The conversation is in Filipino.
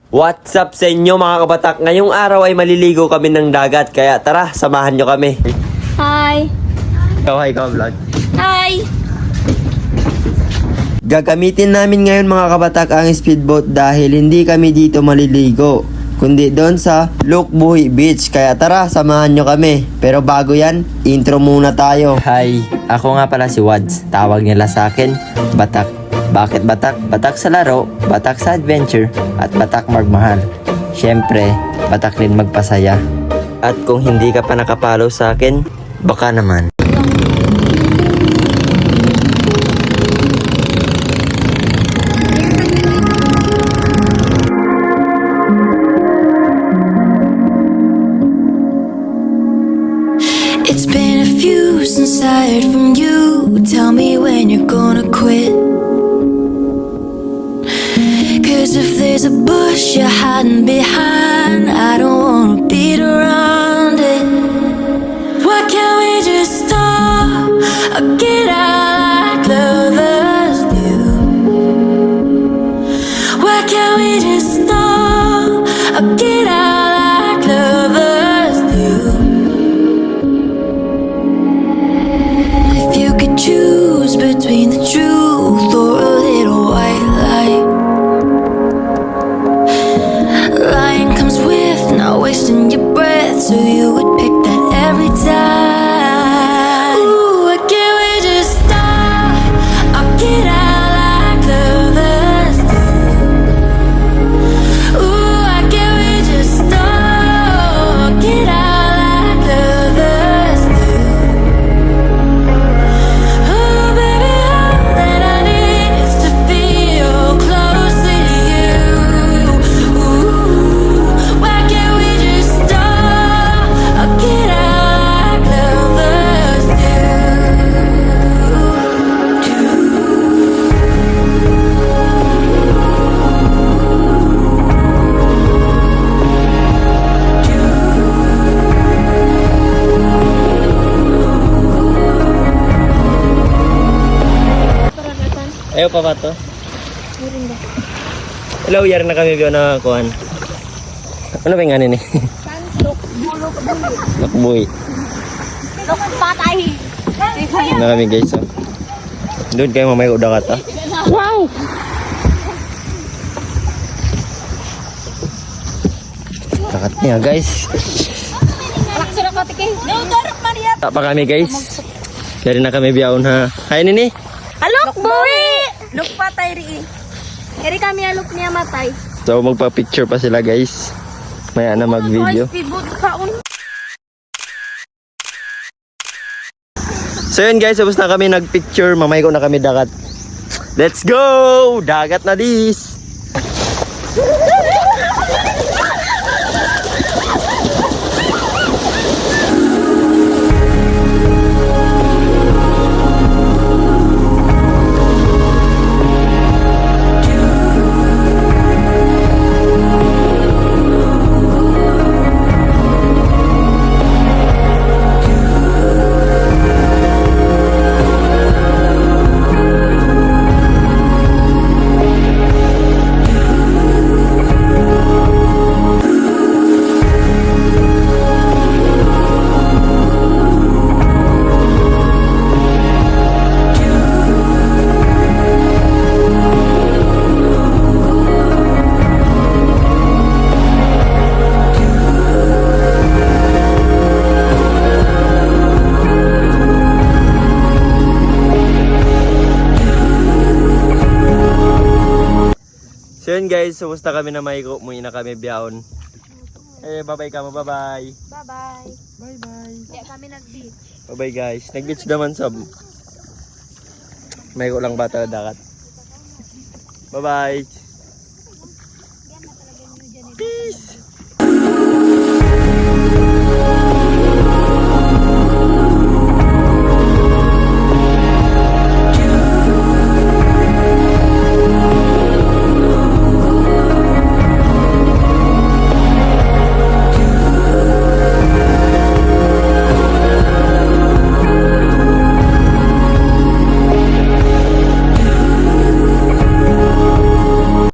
What's up sa inyo mga kabatak? Ngayong araw ay maliligo kami ng dagat. Kaya tara, samahan nyo kami. Hi! Hi, vlog. Hi! Gagamitin namin ngayon mga kabatak ang speedboat dahil hindi kami dito maliligo, kundi doon sa Lukbuhi Beach. Kaya tara, samahan nyo kami. Pero bago yan, intro muna tayo. Hi, ako nga pala si Wads. Tawag nila sa akin, Batak. Bakit Batak? Batak sa laro, Batak sa adventure, at Batak magmahal. Siyempre, Batak din magpasaya. At kung hindi ka pa nakapalo sa akin, baka naman. It's been a few since I heard from you. Tell me when you're gonna quit. 'Cause if there's a bush you're hiding behind, I don't wanna beat around it. Why can't we just stop or get out like lovers do? Why can't we just stop or get out like lovers do? If you could choose between the truth or a little white light, lying comes with not wasting your breath, so you would pick that every time. Ooh, why can't we just stop or get out like lovers do? Ooh, why can't we just stop or get out like lovers do? Oh baby, all that I need is to feel closely to you. Ooh, why can't we just stop or get out like lovers do? Ayaw pa ba to? Hello, yari na kami biyo na kuhan. Ano ba yung ano ni? Lukbuhi. Lok patay! Na kami guys. Oh. Doon kayo mamaya udah kata. Wow! Takat niya guys. Alak sila ko tike. Neudarap Maria! Tak pa kami guys. Yari na kami biyawon ha. Hay nini. Alok boy! Lok patay ri. Eri kami alok niya matay. So magpa-picture pa sila guys. Maya na mag-video. So yun guys, tapos na kami nag-picture. Mamay ko na kami dagat. Let's go! Dagat na dis! So yun guys, sumusta kami na maiko. Muwi na kami biyahon. Eh, bye-bye ka mo, bye-bye. Bye-bye. Bye-bye. Kaya kami nag-beach. Bye-bye guys. Nag-beach naman sab. Maiko lang bata dagat. Bye-bye.